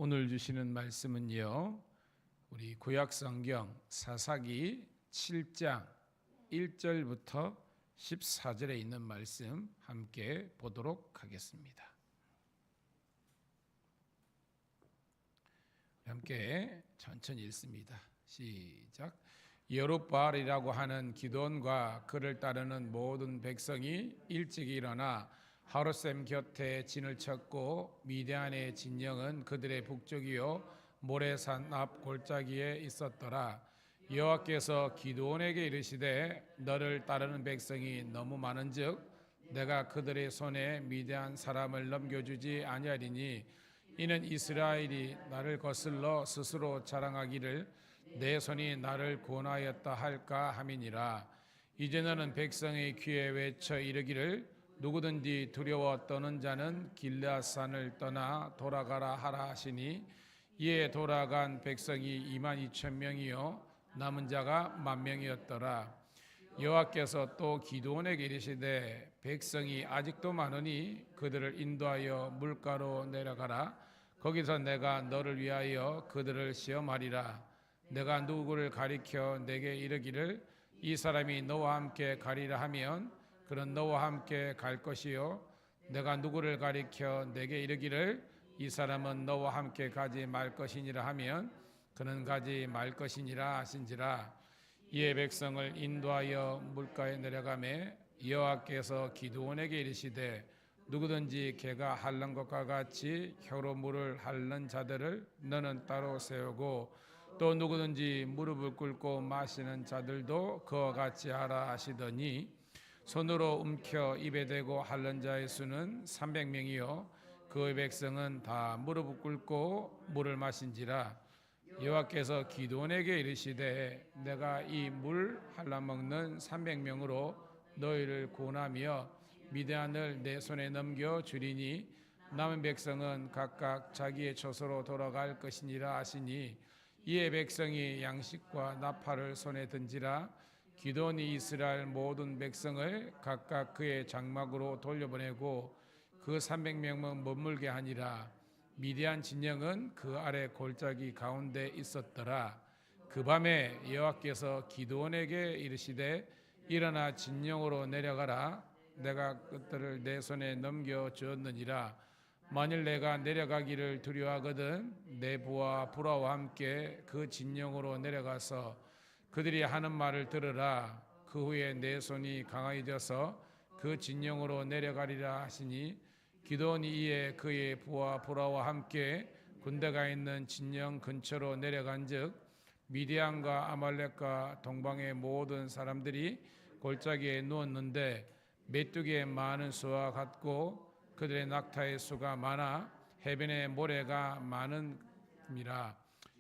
오늘 주시는 말씀은요, 우리 구약성경 사사기 7장 1절부터 14절에 있는 말씀 함께 보도록 하겠습니다. 함께 천천히 읽습니다. 시작. 여룹바알이라고 하는 기드온과 그를 따르는 모든 백성이 일찍 일어나 하룻샘 곁에 진을 쳤고 미디안의 진영은 그들의 북쪽이요 모레산 앞 골짜기에 있었더라. 여호와께서 기드온에게 이르시되 너를 따르는 백성이 너무 많은즉 내가 그들의 손에 미디안 사람을 넘겨주지 아니하리니 이는 이스라엘이 나를 거슬러 스스로 자랑하기를 내 손이 나를 구원하였다 할까 함이니라. 이제 너는 백성의 귀에 외쳐 이르기를 누구든지 두려워 떠는 자는 길르앗산을 떠나 돌아가라 하라 하시니 이에 돌아간 백성이 22,000명이요 남은 자가 10,000명이었더라. 여호와께서 또 기드온에게 이르시되 백성이 아직도 많으니 그들을 인도하여 물가로 내려가라. 거기서 내가 너를 위하여 그들을 시험하리라. 내가 누구를 가리켜 내게 이르기를 이 사람이 너와 함께 가리라 하면 그는 너와 함께 갈 것이요 내가 누구를 가리켜 내게 이르기를 이 사람은 너와 함께 가지 말 것이니라 하면 그는 가지 말 것이니라 하신지라. 이에 백성을 인도하여 물가에 내려가매 여호와께서 기드온에게 이르시되 누구든지 개가 핥는 것과 같이 혀로 물을 핥는 자들을 너는 따로 세우고 또 누구든지 무릎을 꿇고 마시는 자들도 그와 같이 하라 하시더니 손으로 움켜 입에 대고 핥는 자의 수는 300명이요 그의 백성은 다 무릎을 꿇고 물을 마신지라. 여호와께서 기드온에게 이르시되 내가 이 물 핥아 먹는 300명으로 너희를 구원하며 미디안을 내 손에 넘겨 주리니 남은 백성은 각각 자기의 처소로 돌아갈 것이니라 하시니 이에 백성이 양식과 나팔을 손에 든지라. 기드온이 이스라엘 모든 백성을 각각 그의 장막으로 돌려보내고 그 300명은 머물게 하니라. 미디안 진영은 그 아래 골짜기 가운데 있었더라. 그 밤에 여호와께서 기드온에게 이르시되 일어나 진영으로 내려가라. 내가 그들을 내 손에 넘겨 주었느니라. 만일 내가 내려가기를 두려워하거든 내 부하 브라와 함께 그 진영으로 내려가서 그들이 하는 말을 들으라. 그 후에 내 손이 강하여져서 그 진영으로 내려가리라 하시니 기드온이 이에 그의 부하 브라와 함께 군대가 있는 진영 근처로 내려간즉 미디안과 아말렉과 동방의 모든 사람들이 골짜기에 누웠는데 메뚜기의 많은 수와 같고 그들의 낙타의 수가 많아 해변의 모래가 많음이라.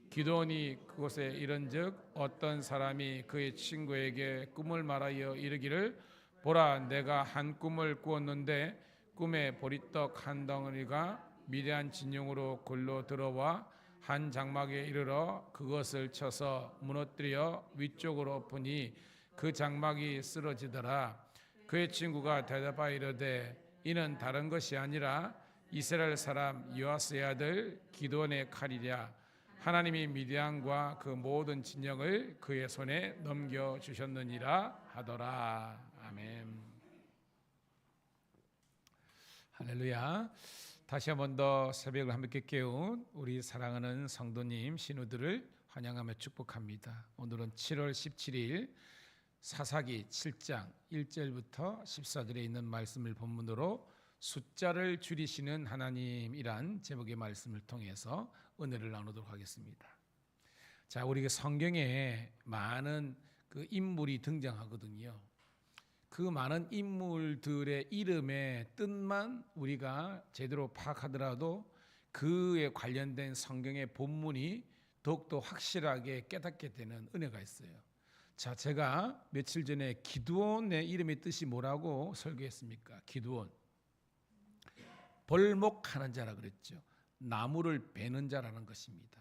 기드온이 그곳에 이른즉 어떤 사람이 그의 친구에게 꿈을 말하여 이르기를 보라 내가 한 꿈을 꾸었는데 꿈에 보리떡 한 덩어리가 미디안 진영으로 굴러 들어와 한 장막에 이르러 그것을 쳐서 무너뜨려 위쪽으로 엎으니 그 장막이 쓰러지더라. 그의 친구가 대답하여 이르되 이는 다른 것이 아니라 이스라엘 사람 요아스의 아들 기드온의 칼이랴. 하나님이 미디안과 그 모든 진영을 그의 손에 넘겨주셨느니라 하더라. 아멘. 할렐루야. 다시 한 번 더 새벽을 함께 깨운 우리 사랑하는 성도님 신우들을 환영하며 축복합니다. 오늘은 7월 17일 사사기 7장 1절부터 14절에 있는 말씀을 본문으로 숫자를 줄이시는 하나님이란 제목의 말씀을 통해서 은혜를 나누도록 하겠습니다. 자, 우리 성경에 많은 그 인물이 등장하거든요. 그 많은 인물들의 이름의 뜻만 우리가 제대로 파악하더라도 그에 관련된 성경의 본문이 더욱더 확실하게 깨닫게 되는 은혜가 있어요. 자, 제가 며칠 전에 기드온의 이름의 뜻이 뭐라고 설교했습니까? 기드온. 벌목하는 자라 그랬죠. 나무를 베는 자라는 것입니다.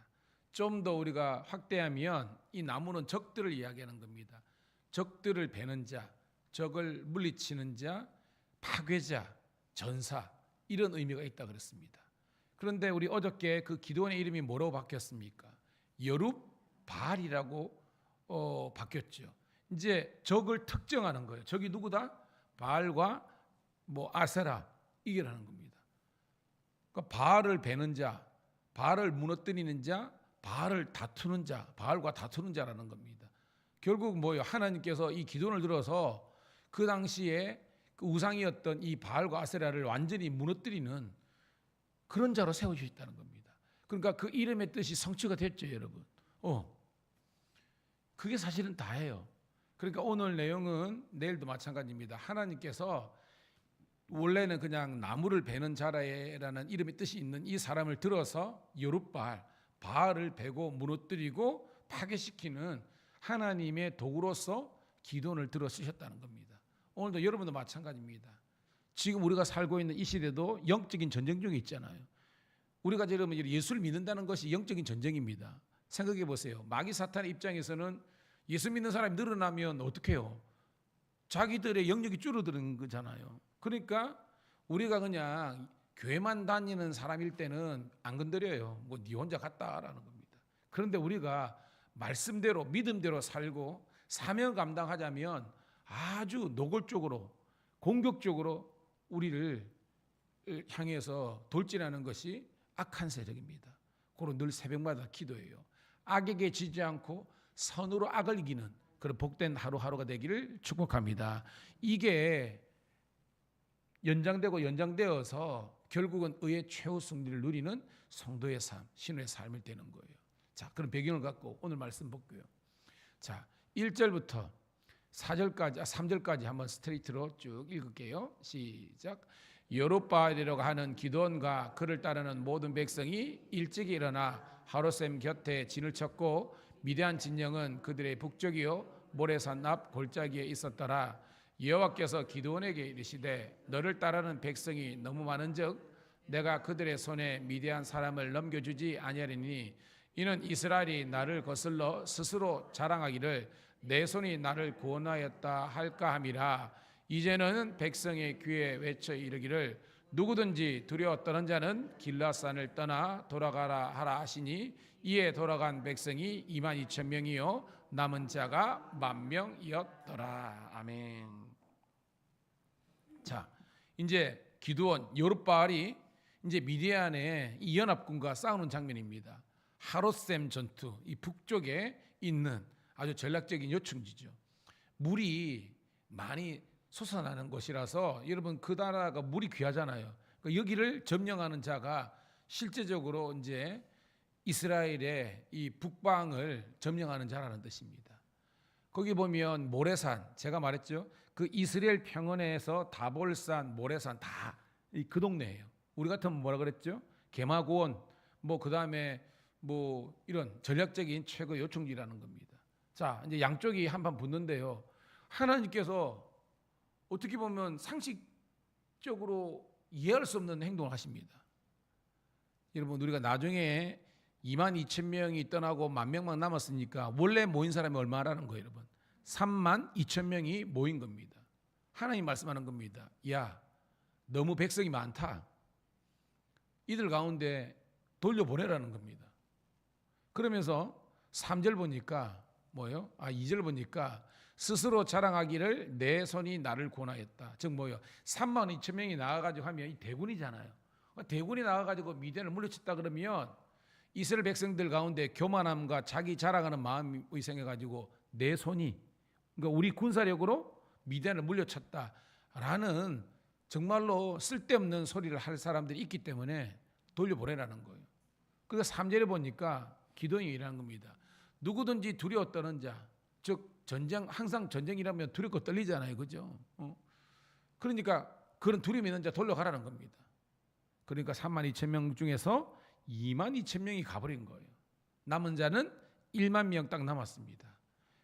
좀 더 우리가 확대하면 이 나무는 적들을 이야기하는 겁니다. 적들을 베는 자, 적을 물리치는 자, 파괴자, 전사 이런 의미가 있다 그랬습니다. 그런데 우리 어저께 그 기도원의 이름이 뭐라고 바뀌었습니까? 여룹바알이라고 바뀌었죠. 이제 적을 특정하는 거예요. 적이 누구다? 바알과 뭐 아세라 이게라는 겁니다. 그러니까 바알을 베는 자, 바알을 무너뜨리는 자, 바알을 다투는 자, 바알과 다투는 자라는 겁니다. 결국 뭐예요? 하나님께서 이 기도원을 들어서 그 당시에 그 우상이었던 이 바알과 아세라를 완전히 무너뜨리는 그런 자로 세워주셨다는 겁니다. 그러니까 그 이름의 뜻이 성취가 됐죠, 여러분. 그게 사실은 다예요. 그러니까 오늘 내용은 내일도 마찬가지입니다. 하나님께서 원래는 그냥 나무를 베는 자라라는 이름의 뜻이 있는 이 사람을 들어서 여룹바알, 바알을 베고 무너뜨리고 파괴시키는 하나님의 도구로서 기도원을 들어 쓰셨다는 겁니다. 오늘도 여러분도 마찬가지입니다. 지금 우리가 살고 있는 이 시대도 영적인 전쟁 중에 있잖아요. 우리가 여러분 예수를 믿는다는 것이 영적인 전쟁입니다. 생각해 보세요. 마귀 사탄의 입장에서는 예수 믿는 사람이 늘어나면 어떻게 해요? 자기들의 영역이 줄어드는 거잖아요. 그러니까 우리가 그냥 교회만 다니는 사람일 때는 안 건드려요. 뭐 네 혼자 갔다라는 겁니다. 그런데 우리가 말씀대로 믿음대로 살고 사명 감당하자면 아주 노골적으로 공격적으로 우리를 향해서 돌진하는 것이 악한 세력입니다. 그로 늘 새벽마다 기도해요. 악에게 지지 않고 선으로 악을 이기는 그런 복된 하루하루가 되기를 축복합니다. 이게 연장되어서 결국은 의의 최후 승리를 누리는 성도의 삶, 신의 삶이 되는 거예요. 자, 그런 배경을 갖고 오늘 말씀 볼게요. 자, 1절부터 3절까지 한번 스트레이트로 쭉 읽을게요. 시작. 여룹바알이라고 하는 기도원과 그를 따르는 모든 백성이 일찍이 일어나 하롯셈 곁에 진을 쳤고 미디안 진영은 그들의 북쪽이요 모래산 앞 골짜기에 있었더라. 여호와께서 기드온에게 이르시되 너를 따르는 백성이 너무 많은즉 내가 그들의 손에 미디안 사람을 넘겨주지 아니하리니 이는 이스라엘이 나를 거슬러 스스로 자랑하기를 내 손이 나를 구원하였다 할까 함이라. 이제는 백성의 귀에 외쳐 이르기를 누구든지 두려워 떠는 자는 길라산을 떠나 돌아가라 하라 하시니 이에 돌아간 백성이 22,000명이요 남은 자가 10,000명이었더라. 아멘. 자, 이제 기드온 여룹바알이 이제 미디안의 이 연합군과 싸우는 장면입니다. 하롯셈 전투, 이 북쪽에 있는 아주 전략적인 요충지죠. 물이 많이 솟아나는 곳이라서 여러분 그 나라가 물이 귀하잖아요. 그러니까 여기를 점령하는 자가 실제적으로 이제 이스라엘의 이 북방을 점령하는 자라는 뜻입니다. 거기 보면 모래산, 제가 말했죠. 그 이스라엘 평원에서 다볼산, 모래산 다 그 동네예요. 우리 같으면 뭐라 그랬죠? 게마고원, 뭐 그다음에 뭐 이런 전략적인 최고 요충지라는 겁니다. 자, 이제 양쪽이 한판 붙는데요. 하나님께서 어떻게 보면 상식적으로 이해할 수 없는 행동을 하십니다. 여러분 우리가 나중에 22,000명이 떠나고 10,000명 남았으니까 원래 모인 사람이 얼마라는 거예요, 여러분? 32,000명이 모인 겁니다. 하나님 말씀하는 겁니다. 야, 너무 백성이 많다. 이들 가운데 돌려보내라는 겁니다. 그러면서 3절 보니까 뭐예요? 2절 보니까 스스로 자랑하기를 내 손이 나를 구원하였다. 즉 뭐예요? 32,000명이 나와가지고 하면 이 대군이잖아요. 대군이 나와가지고 미디안을 물리쳤다 그러면 이스라엘 백성들 가운데 교만함과 자기 자랑하는 마음이 생겨가지고 내 손이, 그러니까 우리 군사력으로 미디안을 물려쳤다라는 정말로 쓸데없는 소리를 할 사람들이 있기 때문에 돌려보내라는 거예요. 그래서 3절에 보니까 기도원이 일하는 겁니다. 누구든지 두려워 떠는 자, 즉 전쟁, 항상 전쟁이라면 두렵고 떨리잖아요, 그죠? 그러니까 그런 두려움 있는 자 돌려가라는 겁니다. 그러니까 32,000명 중에서 22,000명이 가버린 거예요. 남은 자는 10,000명 딱 남았습니다.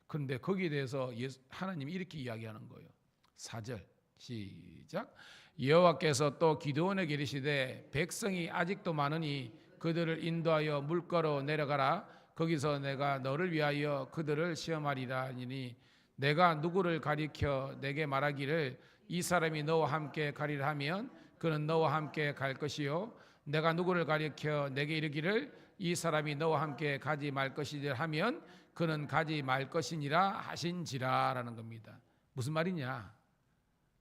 그런데 거기에 대해서 하나님이 이렇게 이야기하는 거예요. 4절 시작. 여호와께서 또 기드온에게 이르시되 백성이 아직도 많으니 그들을 인도하여 물가로 내려가라. 거기서 내가 너를 위하여 그들을 시험하리라 하니 내가 누구를 가리켜 내게 말하기를 이 사람이 너와 함께 가리라 하면 그는 너와 함께 갈 것이요 내가 누구를 가리켜 내게 이르기를 이 사람이 너와 함께 가지 말 것이라 하면 그는 가지 말 것이니라 하신지라라는 겁니다. 무슨 말이냐?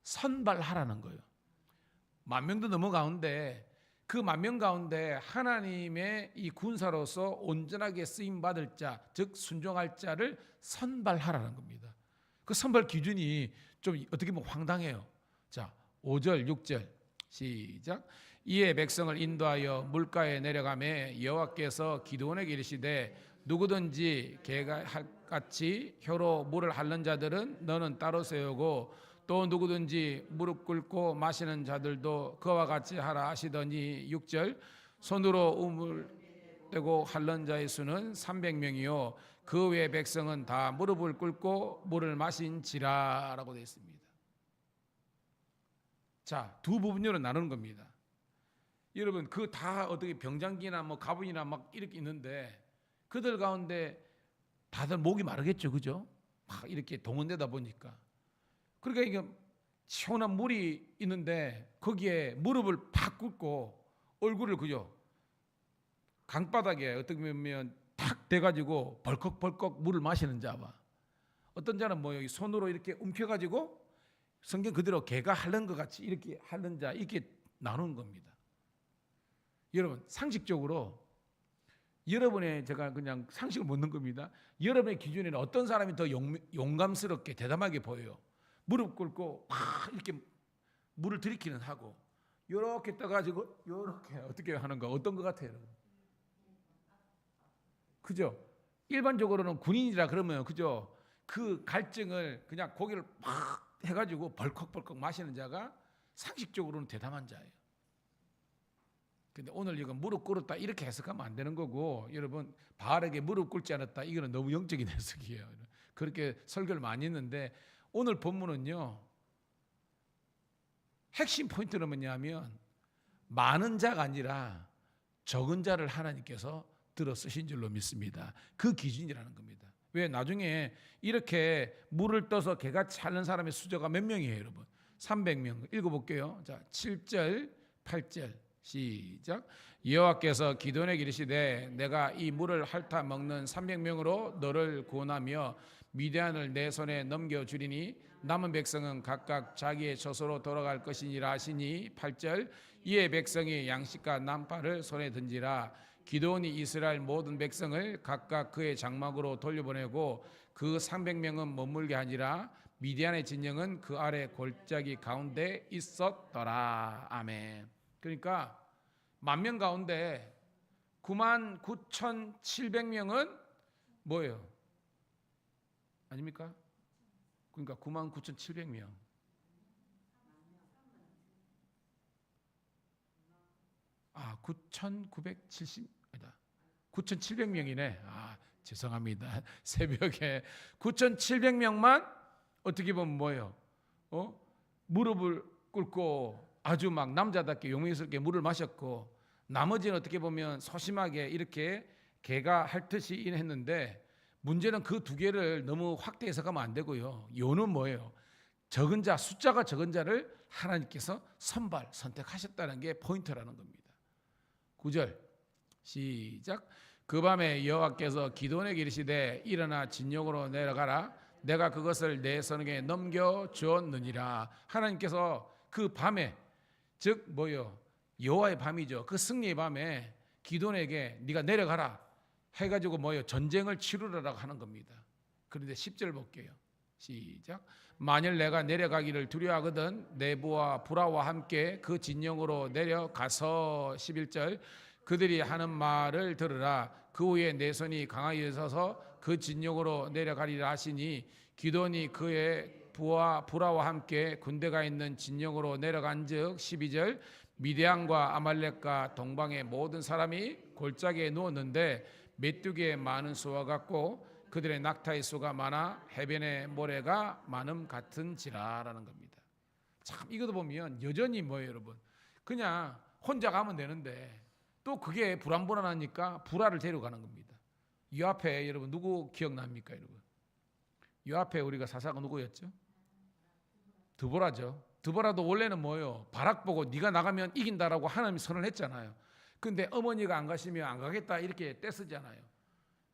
선발하라는 거예요. 10,000명도 넘어가는데 그 10,000명 가운데 하나님의 이 군사로서 온전하게 쓰임 받을 자, 즉 순종할 자를 선발하라는 겁니다. 그 선발 기준이 좀 어떻게 보면 황당해요. 자, 5절, 6절 시작. 이에 백성을 인도하여 물가에 내려가매 여호와께서 기드온에게 이르시되 누구든지 개가 같이 혀로 물을 핥는 자들은 너는 따로 세우고 또 누구든지 무릎 꿇고 마시는 자들도 그와 같이 하라 하시더니 6절 손으로 우물 떼고 핥는 자의 수는 300명이요 그 외 백성은 다 무릎을 꿇고 물을 마신지라라고 되어 있습니다. 자, 두 부분으로 나누는 겁니다. 여러분 그 다 어떻게 병장기나 뭐 가분이나 막 이렇게 있는데 그들 가운데 다들 목이 마르겠죠, 그죠? 막 이렇게 동원되다 보니까 그러니까 이게 시원한 물이 있는데 거기에 무릎을 팍 꿇고 얼굴을 그죠? 강바닥에 어떻게 보면 탁 대가지고 벌컥벌컥 물을 마시는 자와 어떤 자는 뭐 여기 손으로 이렇게 움켜가지고 성경 그대로 개가 핥는 것 같이 이렇게 핥는 자 이렇게 나누는 겁니다. 여러분 상식적으로 여러분의 제가 그냥 상식을 묻는 겁니다. 여러분의 기준에는 어떤 사람이 더 용감스럽게 대담하게 보여요? 무릎 꿇고 막 이렇게 물을 들이키는 하고 이렇게 떠가지고 이렇게 어떻게 하는 거 어떤 것 같아요? 그죠? 일반적으로는 군인이라 그러면 그죠? 그 갈증을 그냥 고개를 막 해가지고 벌컥벌컥 마시는 자가 상식적으로는 대담한 자예요. 근데 오늘 이거 무릎 꿇었다 이렇게 해석하면 안 되는 거고 여러분 바알에게 무릎 꿇지 않았다 이거는 너무 영적인 해석이에요. 그렇게 설교를 많이 했는데 오늘 본문은요 핵심 포인트는 뭐냐면 많은 자가 아니라 적은 자를 하나님께서 들어 쓰신 줄로 믿습니다. 그 기준이라는 겁니다. 왜 나중에 이렇게 물을 떠서 개같이 핥는 사람의 수저가 몇 명이에요 여러분? 300명. 읽어볼게요. 자 7절 8절 시작. 여호와께서 기드온에게 이르시되 내가 이 물을 핥아 먹는 300명으로 너를 구원하며 미디안을 내 손에 넘겨주리니 남은 백성은 각각 자기의 젖으로 돌아갈 것이니라 하시니 8절 이에 백성이 양식과 남파를 손에 든지라 기드온이 이스라엘 모든 백성을 각각 그의 장막으로 돌려보내고 그 300명은 머물게 하니라 미디안의 진영은 그 아래 골짜기 가운데 있었더라. 아멘. 그러니까 10,000명 가운데 99,700명은 뭐예요? 아닙니까? 그러니까 99,700명. 아, 9,970 아니다. 9,700명이네. 아, 죄송합니다. 새벽에 9,700명만 어떻게 보면 뭐예요? 무릎을 꿇고 아주 막 남자답게 용맹스럽게 물을 마셨고 나머지는 어떻게 보면 소심하게 이렇게 개가 핥듯이 했는데 문제는 그 두 개를 너무 확대 해석하면 안 되고요. 요는 뭐예요? 적은 자, 숫자가 적은 자를 하나님께서 선택하셨다는 게 포인트라는 겁니다. 9절 시작. 그 밤에 여호와께서 기드온에게 이르시되 일어나 진영으로 내려가라 내가 그것을 내 손에 넘겨 주었느니라. 하나님께서 그 밤에 즉 뭐요? 여호와의 밤이죠. 그 승리의 밤에 기드온에게 네가 내려가라 해가지고 뭐요? 전쟁을 치르라고 하는 겁니다. 그런데 10절 볼게요. 시작. 만일 내가 내려가기를 두려워하거든 내부와 불화와 함께 그 진영으로 내려가서 11절 그들이 하는 말을 들으라. 그 후에 내 손이 강하게 서서 그 진영으로 내려가리라 하시니 기드온이 그의 부와 불화와 함께 군대가 있는 진영으로 내려간즉 12절 미디안과 아말렉과 동방의 모든 사람이 골짜기에 누웠는데 메뚜기의 많은 수와 같고 그들의 낙타의 수가 많아 해변의 모래가 많음 같은지라라는 겁니다. 참 이것도 보면 여전히 뭐예요 여러분? 그냥 혼자 가면 되는데 또 그게 불안불안하니까 불화를 데려가는 겁니다. 이 앞에 여러분 누구 기억납니까 여러분? 이 앞에 우리가 사사가 누구였죠? 드보라죠. 드보라도 원래는 뭐예요? 바락 보고 네가 나가면 이긴다라고 하나님이 선언했잖아요. 근데 어머니가 안 가시면 안 가겠다 이렇게 떼쓰잖아요.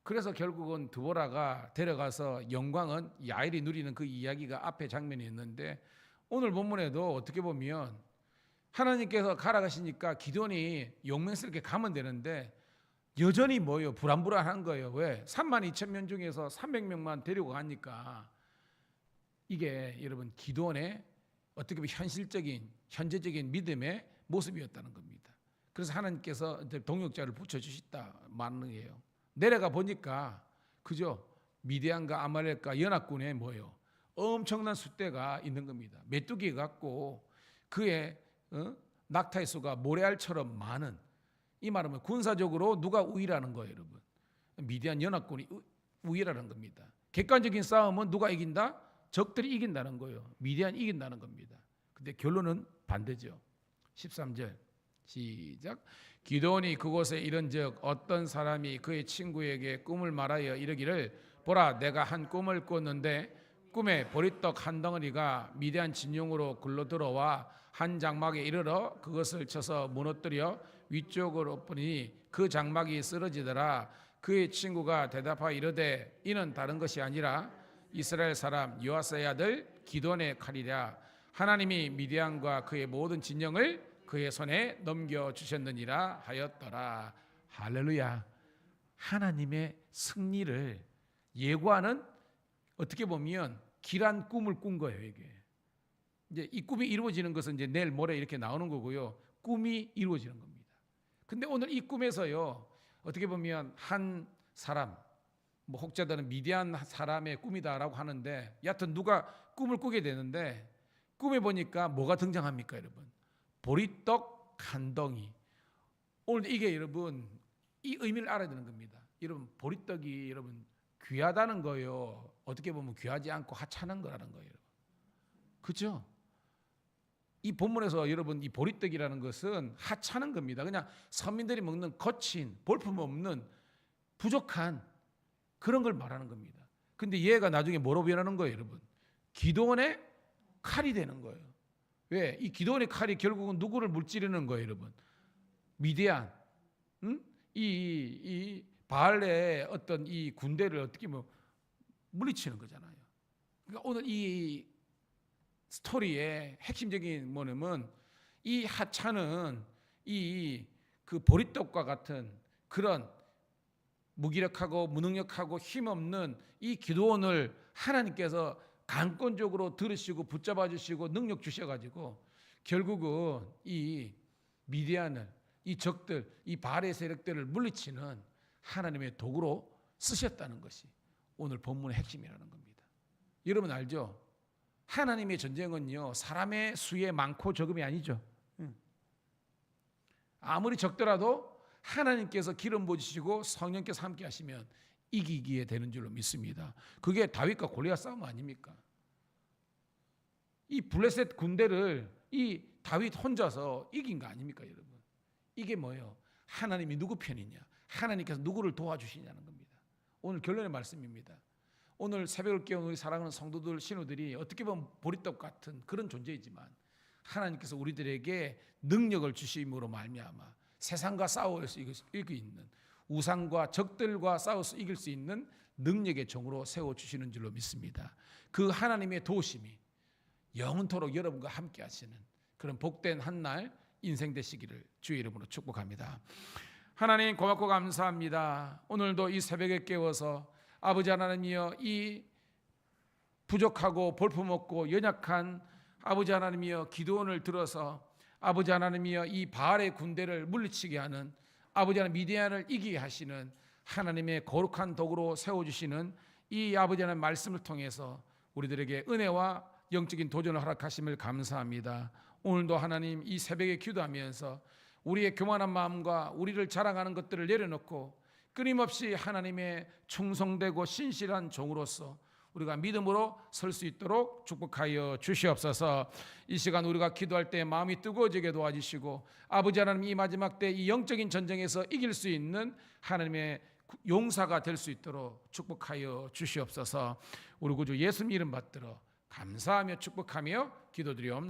그래서 결국은 드보라가 데려가서 영광은 야일이 누리는 그 이야기가 앞에 장면이 있는데, 오늘 본문에도 어떻게 보면 하나님께서 가라 가시니까 기드온이 용맹스럽게 가면 되는데 여전히 뭐예요? 불안불안한 거예요. 왜? 32,000명 중에서 300명만 데리고 가니까. 이게 여러분 기드온의 어떻게 보면 현재적인 믿음의 모습이었다는 겁니다. 그래서 하나님께서 동역자를 붙여주셨다 말하는 거예요. 내려가 보니까 그죠? 미디안과 아말렉과 연합군에 뭐예요? 엄청난 숫대가 있는 겁니다. 메뚜기 같고 그의 낙타의 수가 모래알처럼 많은, 이 말은 군사적으로 누가 우위라는 거예요, 여러분. 미디안 연합군이 우위라는 겁니다. 객관적인 싸움은 누가 이긴다? 적들이 이긴다는 거예요. 미디안이 이긴다는 겁니다. 근데 결론은 반대죠. 13절 시작. 기드온이 그곳에 이른즉 어떤 사람이 그의 친구에게 꿈을 말하여 이르기를, 보라, 내가 한 꿈을 꿨는데 꿈에 보리떡 한 덩어리가 미디안 진영으로 굴러 들어와 한 장막에 이르러 그것을 쳐서 무너뜨려 위쪽으로 뿌리니 그 장막이 쓰러지더라. 그의 친구가 대답하여 이르되 이는 다른 것이 아니라 이스라엘 사람 요아스의 아들 기드온의 칼이라. 하나님이 미디안과 그의 모든 진영을 그의 손에 넘겨주셨느니라 하였더라. 할렐루야. 하나님의 승리를 예고하는, 어떻게 보면 길한 꿈을 꾼 거예요. 이게 이제 이 꿈이 이루어지는 것은 이제 내일 모레 이렇게 나오는 거고요. 꿈이 이루어지는 겁니다. 근데 오늘 이 꿈에서요, 어떻게 보면 한 사람, 뭐 혹자들은 미디안 사람의 꿈이다라고 하는데, 여하튼 누가 꿈을 꾸게 되는데 꿈에 보니까 뭐가 등장합니까, 여러분? 보리떡 한 덩이. 오늘 이게 여러분 이 의미를 알아야 되는 겁니다. 여러분 보리떡이 여러분 귀하다는 거예요. 어떻게 보면 귀하지 않고 하찮은 거라는 거예요. 그렇죠? 이 본문에서 여러분 이 보리떡이라는 것은 하찮은 겁니다. 그냥 서민들이 먹는 거친 볼품없는 부족한 그런 걸 말하는 겁니다. 근데 얘가 나중에 뭐로 변하는 거예요, 여러분? 기드온의 칼이 되는 거예요. 왜? 이 기드온의 칼이 결국은 누구를 물찌르는 거예요, 여러분? 미디안, 이 바알의 어떤 이 군대를 어떻게 뭐 물리치는 거잖아요. 그러니까 오늘 이 스토리의 핵심적인 뭐냐면, 이 하찮은 이 그 보리떡과 같은 그런 무기력하고 무능력하고 힘없는 이 기드온을 하나님께서 강권적으로 들으시고 붙잡아 주시고 능력 주셔가지고 결국은 이 미디안을, 이 적들, 이 바알의 세력들을 물리치는 하나님의 도구로 쓰셨다는 것이 오늘 본문의 핵심이라는 겁니다. 여러분 알죠? 하나님의 전쟁은요, 사람의 수에 많고 적음이 아니죠. 아무리 적더라도 하나님께서 기름 부으시고 성령께서 함께 하시면 이기기에 되는 줄로 믿습니다. 그게 다윗과 골리앗 싸움 아닙니까? 이 블레셋 군대를 이 다윗 혼자서 이긴 거 아닙니까, 여러분? 이게 뭐예요? 하나님이 누구 편이냐? 하나님께서 누구를 도와주시냐는 겁니다. 오늘 결론의 말씀입니다. 오늘 새벽을 깨운 우리 사랑하는 성도들, 신우들이 어떻게 보면 보리떡 같은 그런 존재이지만 하나님께서 우리들에게 능력을 주심으로 말미암아 세상과 싸울 수 있는, 우상과 적들과 싸울 수 이길 수 있는 능력의 종으로 세워주시는 줄로 믿습니다. 그 하나님의 도우심이 영원토록 여러분과 함께 하시는 그런 복된 한날 인생 되시기를 주의 이름으로 축복합니다. 하나님 고맙고 감사합니다. 오늘도 이 새벽에 깨워서 아버지 하나님이여, 이 부족하고 볼품없고 연약한 아버지 하나님이여 기드온을 들어서 아버지 하나님이여 이 바알의 군대를 물리치게 하는, 아버지 하나님 미디안을 이기게 하시는 하나님의 거룩한 도구로 세워주시는 이 아버지 하나님 말씀을 통해서 우리들에게 은혜와 영적인 도전을 허락하심을 감사합니다. 오늘도 하나님 이 새벽에 기도하면서 우리의 교만한 마음과 우리를 자랑하는 것들을 내려놓고 끊임없이 하나님의 충성되고 신실한 종으로서 우리가 믿음으로 설 수 있도록 축복하여 주시옵소서. 이 시간 우리가 기도할 때 마음이 뜨거워지게 도와주시고 아버지 하나님 이 마지막 때 이 영적인 전쟁에서 이길 수 있는 하나님의 용사가 될 수 있도록 축복하여 주시옵소서. 우리 구주 예수님 이름 받들어 감사하며 축복하며 기도드리옵나이다.